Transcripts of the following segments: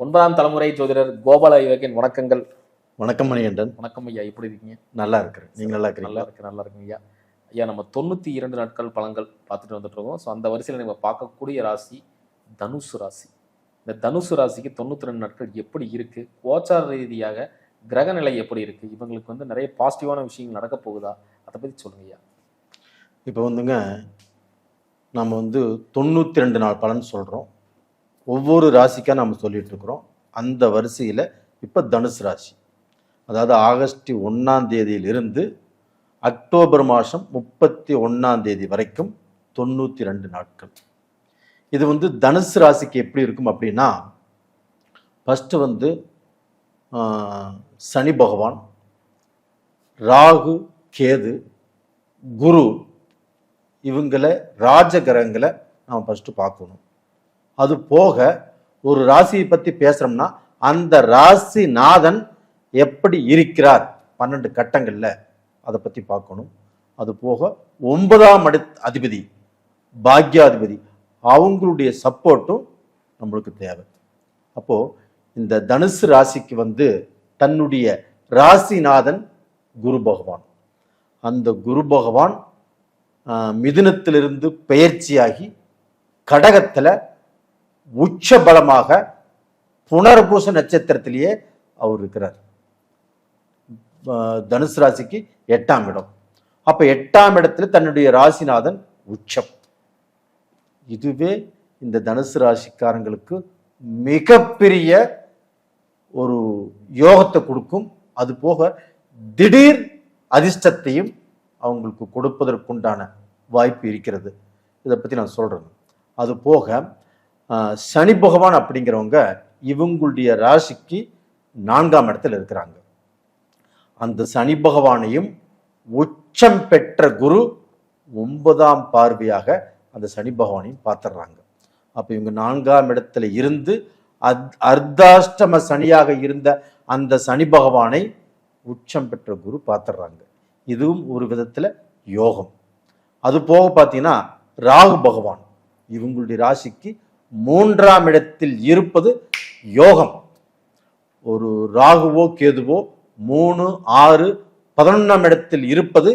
9ஆம் தலைமுறை ஜோதிடர் கோபால ஐயக்கின் வணக்கங்கள். வணக்கம் மணிகண்டன். வணக்கம் ஐயா, எப்படி இருக்கீங்க? நல்லா இருக்கிறேன். நீங்க நல்லா நல்லா இருக்கிறீங்களா? நல்லா இருக்குங்க ஐயா. ஐயா, நம்ம 92 நாட்கள் பலன்கள் பார்த்துட்டு வந்துட்டு இருக்கோம். ஸோ அந்த வரிசையில் நம்ம பார்க்கக்கூடிய ராசி தனுசு ராசி. இந்த தனுசு ராசிக்கு 92 நாட்கள் எப்படி இருக்கு, கோச்சார ரீதியாக கிரக நிலை எப்படி இருக்கு, இவங்களுக்கு நிறைய பாசிட்டிவான விஷயங்கள் நடக்க போகுதா, அதை பத்தி சொல்லுங்க ஐயா. இப்போ நம்ம 92 நாள் பலன் சொல்கிறோம். ஒவ்வொரு ராசிக்காக நம்ம சொல்லிட்டு இருக்கிறோம். அந்த வரிசையில் இப்போ தனுசு ராசி, அதாவது ஆகஸ்ட் 1ஆம் தேதியிலிருந்து அக்டோபர் மாதம் 31ஆம் தேதி வரைக்கும் 92 நாட்கள். இது தனுசு ராசிக்கு எப்படி இருக்கும் அப்படின்னா, ஃபஸ்ட்டு சனி பகவான், ராகு, கேது, குரு, இவங்களை ராஜகிரகங்களை நாம் ஃபஸ்ட்டு பார்க்கணும். அது போக ஒரு ராசியை பற்றி பேசுகிறோம்னா அந்த ராசிநாதன் எப்படி இருக்கிறார் 12 கட்டங்களில், அதை பற்றி பார்க்கணும். அது போக 9ஆம் அதிபதி, பாக்யாதிபதி, அவங்களுடைய சப்போர்ட்டும் நம்மளுக்கு தேவை. அப்போது இந்த தனுசு ராசிக்கு தன்னுடைய ராசிநாதன் குரு பகவான். அந்த குரு பகவான் மிதுனத்திலிருந்து பெயர்ச்சியாகி கடகத்தில் உச்ச பலமாக புனர்பூச நட்சத்திரத்திலேயே அவர் இருக்கிறார். தனுசு ராசிக்கு 8ஆம் இடம். அப்ப 8ஆம் இடத்துல தன்னுடைய ராசிநாதன் உச்சம். இதுவே இந்த தனுசு ராசிக்காரங்களுக்கு மிகப்பெரிய ஒரு யோகத்தை கொடுக்கும். அது போக திடீர் அதிர்ஷ்டத்தையும் அவங்களுக்கு கொடுப்பதற்குண்டான வாய்ப்பு இருக்கிறது. இதை பற்றி நான் சொல்றேன். அது போக சனி பகவான் அப்படிங்கிறவங்க இவங்களுடைய ராசிக்கு 4ஆம் இடத்துல இருக்கிறாங்க. அந்த சனி பகவானையும் உச்சம் பெற்ற குரு 9ஆம் பார்வையாக அந்த சனி பகவானையும் பார்த்துடுறாங்க. அப்போ இவங்க 4ஆம் இடத்துல இருந்து அர்த்தாஷ்டம சனியாக இருந்த அந்த சனி பகவானை உச்சம் பெற்ற குரு பார்த்துடுறாங்க. இதுவும் ஒரு விதத்தில் யோகம். அது போக பார்த்தீங்கன்னா ராகு பகவான் இவங்களுடைய ராசிக்கு 3ஆம் இடத்தில் இருப்பது யோகம். ஒரு ராகுவோ கேதுவோ 3, 6, 11ஆம் இடத்தில் இருப்பது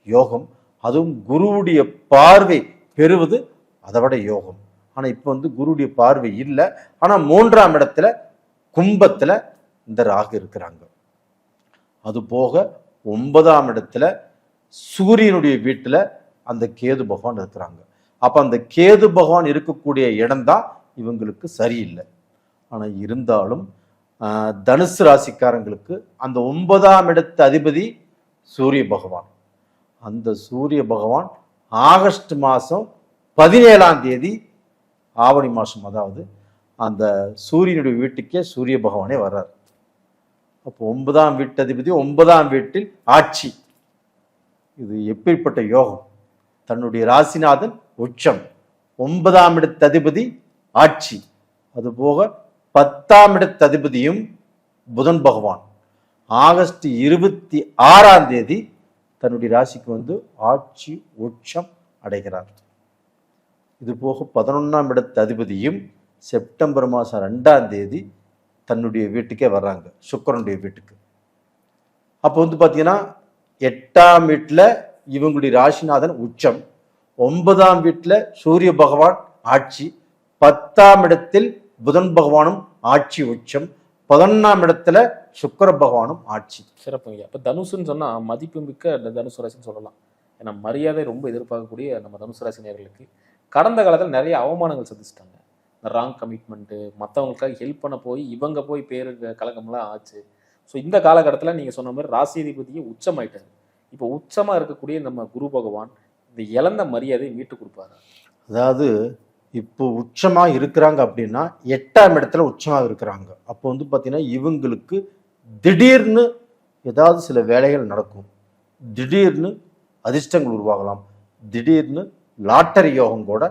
யோகம். அதுவும் குருவுடைய பார்வை பெறுவது அதை விட யோகம். ஆனால் இப்போ குருவுடைய பார்வை இல்லை. ஆனால் 3ஆம் இடத்துல கும்பத்தில் இந்த ராகு இருக்கிறாங்க. அது போக 9ஆம் இடத்துல சூரியனுடைய வீட்டில் அந்த கேது பகவான் இருக்கிறாங்க. அப்போ அந்த கேது பகவான் இருக்கக்கூடிய இடம்தான் இவங்களுக்கு சரியில்லை. ஆனால் இருந்தாலும் தனுசு ராசிக்காரங்களுக்கு அந்த 9ஆம் இடத்து அதிபதி சூரிய பகவான். அந்த சூரிய பகவான் ஆகஸ்ட் மாதம் 17ஆம் தேதி, ஆவணி மாதம், அதாவது அந்த சூரியனுடைய வீட்டுக்கே சூரிய பகவானே வர்றார். அப்போ 9ஆம் வீட்டு அதிபதி 9ஆம் வீட்டில் ஆட்சி. இது எப்படிப்பட்ட யோகம்! தன்னுடைய ராசிநாதன் உச்சம், 9ஆம் இடத்து அதிபதி ஆட்சி. அதுபோக 10ஆம் இடத்து அதிபதியும் புதன் பகவான் ஆகஸ்ட் 26ஆம் தேதி தன்னுடைய ராசிக்கு ஆட்சி உச்சம் அடைகிறார். இது போக 11ஆம் இடத்து அதிபதியும் செப்டம்பர் மாதம் 2ஆம் தேதி தன்னுடைய வீட்டுக்கே வர்றாங்க, சுக்கிரனுடைய வீட்டுக்கு. அப்போ பார்த்தீங்கன்னா 8ஆம் வீட்டில் இவங்களுடைய ராசிநாதன் உச்சம், 9ஆம் வீட்டில் சூரிய பகவான் ஆட்சி, 10ஆம் இடத்தில் புதன் பகவானும் ஆட்சி உச்சம், 11ஆம் இடத்துல சுக்கிர பகவானும் ஆட்சி. சிறப்புங்க. அப்போ தனுசுன்னு சொன்னா மதிப்பு மிக்க தனுசு ராசின்னு சொல்லலாம். ஏன்னா மரியாதை ரொம்ப எதிர்பார்க்கக்கூடிய நம்ம தனுசு ராசி நேயர்களுக்கு கடந்த காலத்தில் நிறைய அவமானங்கள் சந்திச்சிட்டாங்க. இந்த ராங் கமிட்மெண்ட்டு, மற்றவங்களுக்காக ஹெல்ப் பண்ண போய் இவங்க போய் பேரு கலக்கம்லாம் ஆச்சு. ஸோ இந்த காலகட்டத்தில் நீங்கள் சொன்ன மாதிரி ராசிதிபதியை உச்சமாயிட்டாரு. இப்போ உச்சமாக இருக்கக்கூடிய நம்ம குரு பகவான் இந்த இழந்த மரியாதையை மீட்டு கொடுப்பாரு. அதாவது இப்போ உச்சமாக இருக்கிறாங்க அப்படின்னா 8ஆம் இடத்துல உச்சமாக இருக்கிறாங்க. அப்போ பார்த்தீங்கன்னா இவங்களுக்கு திடீர்னு ஏதாவது சில வேலைகள் நடக்கும், திடீர்னு அதிர்ஷ்டங்கள் உருவாகலாம், திடீர்னு லாட்டரி யோகம் கூட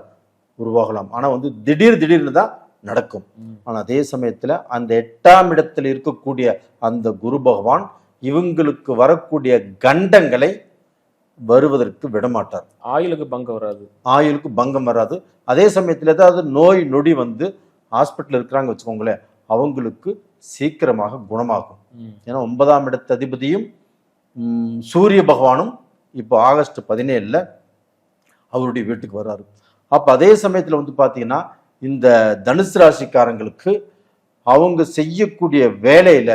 உருவாகலாம். ஆனால் திடீர்னு தான் நடக்கும். ஆனால் அதே சமயத்தில் அந்த 8ஆம் இடத்துல இருக்கக்கூடிய அந்த குரு பகவான் இவங்களுக்கு வரக்கூடிய கண்டங்களை வருவதற்கு விடமாட்டார். ஆயுளுக்கு பங்கம் வராது, ஆயுளுக்கு பங்கம் வராது. அதே சமயத்தில் ஏதாவது நோய் நொடி ஹாஸ்பிட்டல் இருக்கிறாங்க வச்சுக்கோங்களேன், அவங்களுக்கு சீக்கிரமாக குணமாகும். ஏன்னா 9ஆம் இடத்து அதிபதியும் சூரிய பகவானும் இப்போ ஆகஸ்ட் 17 அவருடைய வீட்டுக்கு வர்றாரு. அப்போ அதே சமயத்தில் வந்து பார்த்தீங்கன்னா இந்த தனுசு ராசிக்காரங்களுக்கு அவங்க செய்யக்கூடிய வேலையில,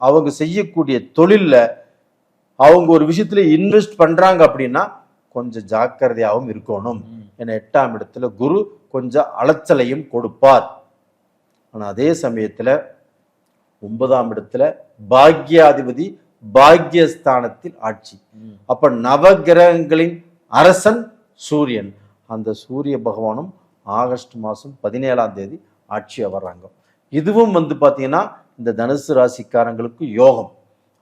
அவங்க செய்யக்கூடிய தொழில்ல, அவங்க ஒரு விஷயத்துல இன்வெஸ்ட் பண்றாங்க அப்படின்னா கொஞ்சம் ஜாக்கிரதையாகவும் இருக்கணும். ஏன்னா 8ஆம் இடத்துல குரு கொஞ்சம் அலைச்சலையும் கொடுப்பார். ஆனா அதே சமயத்துல 9ஆம் இடத்துல பாக்யாதிபதி பாக்யஸ்தானத்தில் ஆட்சி. அப்ப நவகிரகங்களின் அரசன் சூரியன். அந்த சூரிய பகவானும் ஆகஸ்ட் மாதம் 17ஆம் தேதி ஆட்சியாக வர்றாங்க. இதுவும் வந்து பார்த்தீங்கன்னா இந்த தனுசு ராசிக்காரங்களுக்கு யோகம்.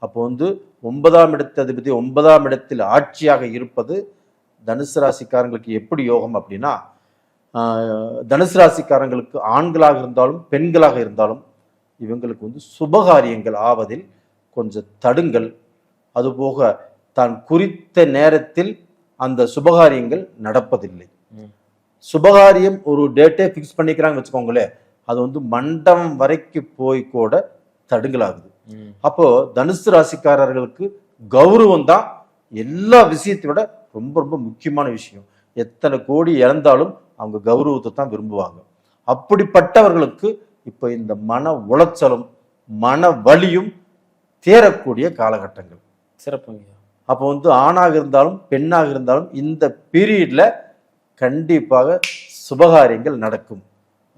அப்போ வந்து 9ஆம் இடத்து அதிபதி 9ஆம் இடத்தில் ஆட்சியாக இருப்பது தனுசு ராசிக்காரங்களுக்கு எப்படி யோகம் அப்படின்னா, தனுசு ராசிக்காரங்களுக்கு ஆண்களாக இருந்தாலும் பெண்களாக இருந்தாலும் இவங்களுக்கு வந்து சுபகாரியங்கள் ஆவதில் கொஞ்சம் தடுங்கள். அதுபோக தான் குறித்த நேரத்தில் அந்த சுபகாரியங்கள் நடப்பதில்லை. சுபகாரியம் ஒரு டேட்டே ஃபிக்ஸ் பண்ணிக்கிறாங்க வச்சுக்கோங்களேன், அது வந்து மண்டபம் வரைக்கும் போய் கூட தடுங்கலாகுது. அப்போ தனுசு ராசிக்காரர்களுக்கு கௌரவம் தான் எல்லா விஷயத்தை விட ரொம்ப ரொம்ப முக்கியமான விஷயம். எத்தனை கோடி இழந்தாலும் அவங்க கௌரவத்தை தான் விரும்புவாங்க. அப்படிப்பட்டவர்களுக்கு இப்போ இந்த மன உளைச்சலும் மன வலியும் தேரக்கூடிய காலகட்டங்கள். சிறப்புங்க. அப்போ வந்து ஆணாக இருந்தாலும் பெண்ணாக இருந்தாலும் இந்த பீரியட்ல கண்டிப்பாக சுபகாரியங்கள் நடக்கும்.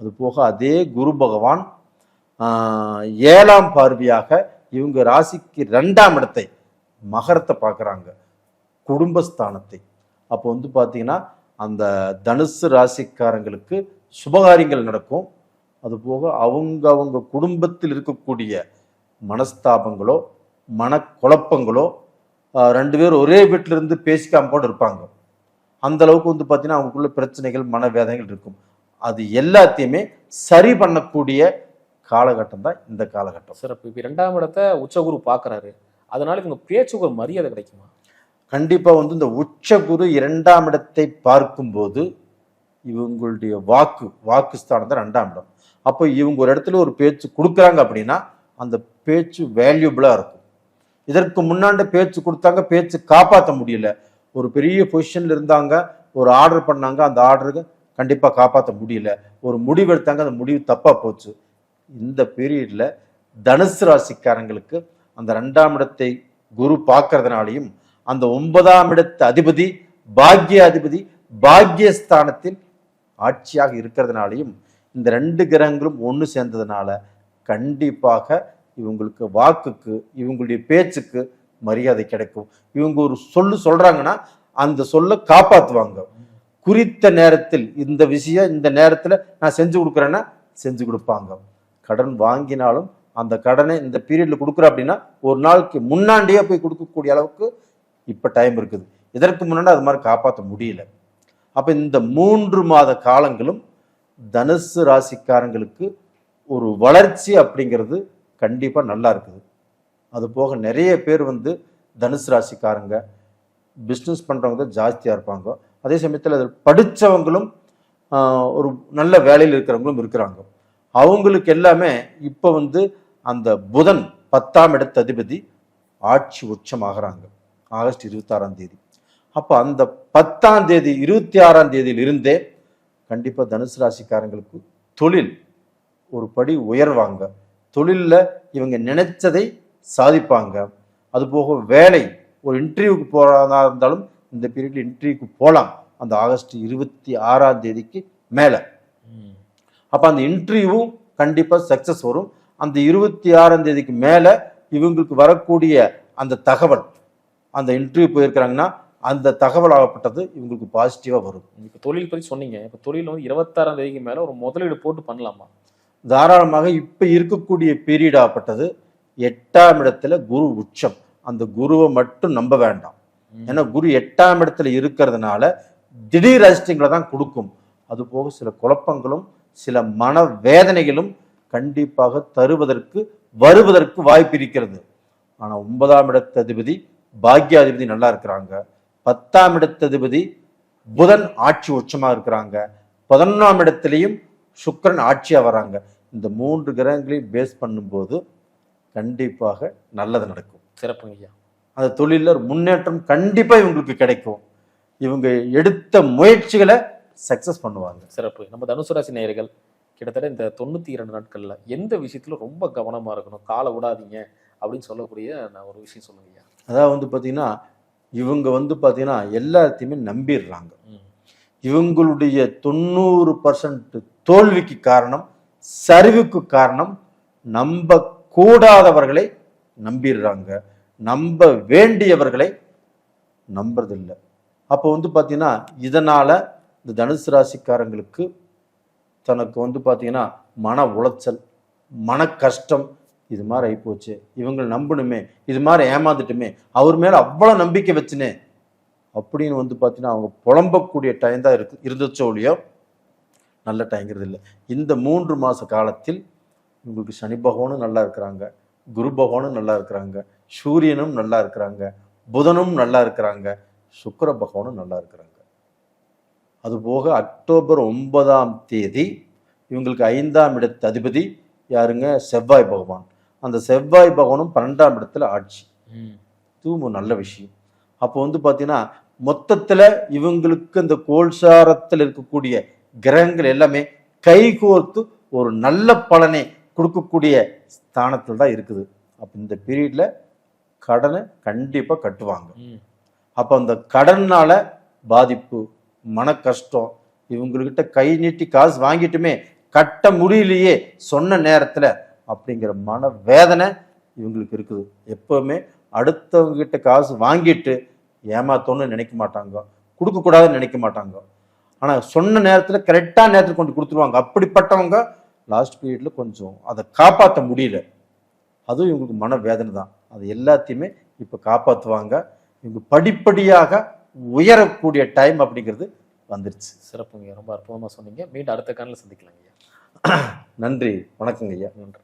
அது போக அதே குரு பகவான் 7ஆம் பார்வையாக இவங்க ராசிக்கு 2ஆம் இடத்தை மகரத்தை பார்க்குறாங்க, குடும்பஸ்தானத்தை. அப்போ வந்து பார்த்தீங்கன்னா அந்த தனுசு ராசிக்காரங்களுக்கு சுபகாரியங்கள் நடக்கும். அதுபோக அவங்க குடும்பத்தில் இருக்கக்கூடிய மனஸ்தாபங்களோ மனக்குழப்பங்களோ, 2 பேர் ஒரே வீட்டில இருந்து பேசிக்காம கூட இருப்பாங்க, அந்த அளவுக்கு வந்து பார்த்தீங்கன்னா அவங்களுக்குள்ள பிரச்சனைகள் மனவேதனைகள் இருக்கும். அது எல்லாத்தையுமே சரி பண்ணக்கூடிய காலகட்டம் தான் இந்த காலகட்டம். சிறப்பு. இப்போ 2ஆம் இடத்தை உச்சகுரு பார்க்குறாரு, அதனால இவங்க பேச்சுக்கு ஒரு மரியாதை கிடைக்குமா? கண்டிப்பா வந்து இந்த உச்சகுரு 2ஆம் இடத்தை பார்க்கும்போது இவங்களுடைய வாக்குஸ்தானம் தான் 2ஆம் இடம். அப்போ இவங்க ஒரு இடத்துல ஒரு பேச்சு கொடுக்குறாங்க அப்படின்னா அந்த பேச்சு வேல்யூபிளா இருக்கும். இதற்கு முன்னாண்ட பேச்சு கொடுத்தாங்க, பேச்சு காப்பாற்ற முடியல. ஒரு பெரிய பொசிஷன்ல இருந்தாங்க, ஒரு ஆர்டர் பண்ணாங்க, அந்த ஆர்டருக்கு கண்டிப்பா காப்பாற்ற முடியல. ஒரு முடிவு எடுத்தாங்க, அந்த முடிவு தப்பா போச்சு. இந்த பீரியட்ல தனுசு ராசிக்காரங்களுக்கு அந்த 2ஆம் இடத்தை குரு பார்க்கறதுனாலையும் அந்த 9ஆம் இடத்து அதிபதி பாக்யாதிபதி பாக்யஸ்தானத்தில் ஆட்சியாக இருக்கிறதுனாலையும் இந்த 2 கிரகங்களும் ஒன்று சேர்ந்ததுனால கண்டிப்பாக இவங்களுக்கு வாக்குக்கு இவங்களுடைய பேச்சுக்கு மரியாதை கிடைக்கும். இவங்க ஒரு சொல்றாங்கன்னா அந்த சொல்ல காப்பாற்றுவாங்க. குறித்த நேரத்தில் இந்த விஷயம் இந்த நேரத்தில் நான் செஞ்சு கொடுக்குறேன்னா செஞ்சு கொடுப்பாங்க. கடன் வாங்கினாலும் அந்த கடனை இந்த பீரியட்ல கொடுக்குற அப்படின்னா ஒரு நாளுக்கு முன்னாடியே போய் கொடுக்கக்கூடிய அளவுக்கு இப்போ டைம் இருக்குது. இதற்கு முன்னாடி அது மாதிரி காப்பாற்ற முடியல. அப்போ இந்த 3 மாத காலங்களும் தனுசு ராசிக்காரங்களுக்கு ஒரு வளர்ச்சி அப்படிங்கிறது கண்டிப்பாக நல்லா இருக்குது. அது போக நிறைய பேர் வந்து தனுசு ராசிக்காரங்க பிஸ்னஸ் பண்ணுறவங்க தான் ஜாஸ்தியாக இருப்பாங்க. அதே சமயத்தில் அதில் படித்தவங்களும் ஒரு நல்ல வேலையில் இருக்கிறவங்களும் இருக்கிறாங்க. அவங்களுக்கு எல்லாமே இப்போ வந்து அந்த புதன் 10ஆம் இடத்து அதிபதி ஆட்சி உச்சமாகறாங்க ஆகஸ்ட் 26ஆம் தேதி. அப்போ அந்த 10ஆம் தேதி 26ஆம் தேதியில் இருந்தே கண்டிப்பாக தனுசு ராசிக்காரங்களுக்கு தொழில் ஒரு படி உயர்வாங்க. தொழிலில் இவங்க நினைச்சதை சாதிப்பாங்க. அதுபோக வேலை ஒரு இன்டர்வியூக்கு போகிறதா இருந்தாலும் இந்த பீரியட்ல இன்டர்வியூக்கு போகலாம் அந்த ஆகஸ்ட் 26ஆம் தேதிக்கு மேலே. அப்போ அந்த இன்டர்வியூ கண்டிப்பாக சக்ஸஸ் வரும். அந்த 26ஆம் தேதிக்கு மேலே இவங்களுக்கு வரக்கூடிய அந்த தகவல், அந்த இன்டர்வியூ போயிருக்கிறாங்கன்னா அந்த தகவல் ஆகப்பட்டது இவங்களுக்கு பாசிட்டிவாக வரும். இப்போ தொழில் பற்றி சொன்னீங்க. இப்போ தொழில் வந்து 26ஆம் தேதிக்கு மேலே ஒரு முதலீடு போட்டு பண்ணலாமா? தாராளமாக. இப்போ இருக்கக்கூடிய பீரியட் ஆகப்பட்டது 8ஆம் இடத்துல குரு உச்சம். அந்த குருவை மட்டும் நம்ப வேண்டாம். ஏன்னா குரு 8ஆம் இடத்துல இருக்கிறதுனால திடீர் அதிர்ஷ்டங்களை தான் கொடுக்கும். அது போக சில குழப்பங்களும் சில மன வேதனைகளும் கண்டிப்பாக வருவதற்கு வாய்ப்பு இருக்கிறது. ஆனா 9ஆம் இடத்து அதிபதி பாக்யாதிபதி நல்லா இருக்கிறாங்க. 10ஆம் இடத்து அதிபதி புதன் ஆட்சி உச்சமா இருக்கிறாங்க. 11ஆம் இடத்திலையும் சுக்கிரன் ஆட்சியா வராங்க. இந்த 3 கிரகங்களையும் பேஸ் பண்ணும்போது கண்டிப்பாக நல்லது நடக்கும். சிறப்புங்க ஐயா. அந்த தொழிலில் ஒரு முன்னேற்றம் கண்டிப்பாக இவங்களுக்கு கிடைக்கும். இவங்க எடுத்த முயற்சிகளை சக்ஸஸ் பண்ணுவாங்க. சிறப்பு. நம்ம தனுசு ராசி நேயர்கள் கிட்டத்தட்ட இந்த 92 நாட்கள்ல எந்த விஷயத்துல ரொம்ப கவனமா இருக்கணும், காலை விடாதீங்க அப்படின்னு சொல்லக்கூடிய நான் ஒரு விஷயம் சொல்லுங்க ஐயா. அதாவது வந்து பார்த்தீங்கன்னா இவங்க பார்த்தீங்கன்னா எல்லாத்தையுமே நம்பிடுறாங்க. இவங்களுடைய 90% தோல்விக்கு காரணம், சரிவுக்கு காரணம், நம்ப கூடாதவர்களை நம்பிடுறாங்க, நம்ப வேண்டியவர்களை நம்புறதில்லை. அப்போ பார்த்தீங்கன்னா இதனால இந்த தனுசு ராசிக்காரங்களுக்கு தனக்கு பார்த்தீங்கன்னா மன உளைச்சல், மன கஷ்டம், இது மாதிரி ஆகிப்போச்சு. இவங்களை நம்பணுமே, இது மாதிரி ஏமாந்துட்டுமே, அவர் மேலே அவ்வளோ நம்பிக்கை வச்சுனே அப்படின்னு பார்த்தீங்கன்னா அவங்க புலம்பக்கூடிய டைம் தான் இருந்துச்சோ ஒழியோ நல்ல டைங்கிறது இல்லை. இந்த 3 மாத காலத்தில் உங்களுக்கு சனி பகவானும் நல்லா இருக்கிறாங்க, குரு பகவானும் நல்லா இருக்கிறாங்க, சூரியனும் நல்லா இருக்கிறாங்க, புதனும் நல்லா இருக்கிறாங்க, சுக்கிர பகவானும் நல்லா இருக்கிறாங்க. அதுபோக அக்டோபர் 9ஆம் தேதி இவங்களுக்கு 5ஆம் இடத்து அதிபதி யாருங்க? செவ்வாய் பகவான். அந்த செவ்வாய் பகவானும் 12ஆம் இடத்துல ஆட்சி. இதுவும் நல்ல விஷயம். அப்போ பார்த்தீங்கன்னா மொத்தத்தில் இவங்களுக்கு இந்த கோல்சாரத்தில் இருக்கக்கூடிய கிரகங்கள் எல்லாமே கைகோர்த்து ஒரு நல்ல பலனை கொடுக்கக்கூடிய ஸ்தானத்தில் தான் இருக்குது. அப்போ இந்த பீரியட்ல கடனை கண்டிப்பாக கட்டுவாங்க. அப்போ அந்த கடனால பாதிப்பு, மன கஷ்டம், இவங்ககிட்ட கை நீட்டி காசு வாங்கிட்டுமே கட்ட முடியலையே சொன்ன நேரத்தில் அப்படிங்கிற மன வேதனை இவங்களுக்கு இருக்குது. எப்பவுமே அடுத்தவங்க கிட்ட காசு வாங்கிட்டு ஏமாத்தோன்னு நினைக்க மாட்டாங்க, கொடுக்கக்கூடாதுன்னு நினைக்க மாட்டாங்க. ஆனால் சொன்ன நேரத்தில் கரெக்டான நேரத்தில் கொண்டு கொடுத்துருவாங்க. அப்படிப்பட்டவங்க லாஸ்ட் பீரியட்ல கொஞ்சம் அதை காப்பாற்ற முடியல, அதுவும் இவங்களுக்கு மன வேதனை தான். அது எல்லாத்தையுமே இப்போ காப்பாற்றுவாங்க. இவங்க படிப்படியாக உயரக்கூடிய டைம் அப்படிங்கிறது வந்துருச்சு. சிறப்புங்க, ரொம்ப அற்புதமாக சொன்னீங்க. மீண்டும் அடுத்த காலையில் சந்திக்கலாங்க ஐயா. நன்றி, வணக்கங்க ஐயா. நன்றி.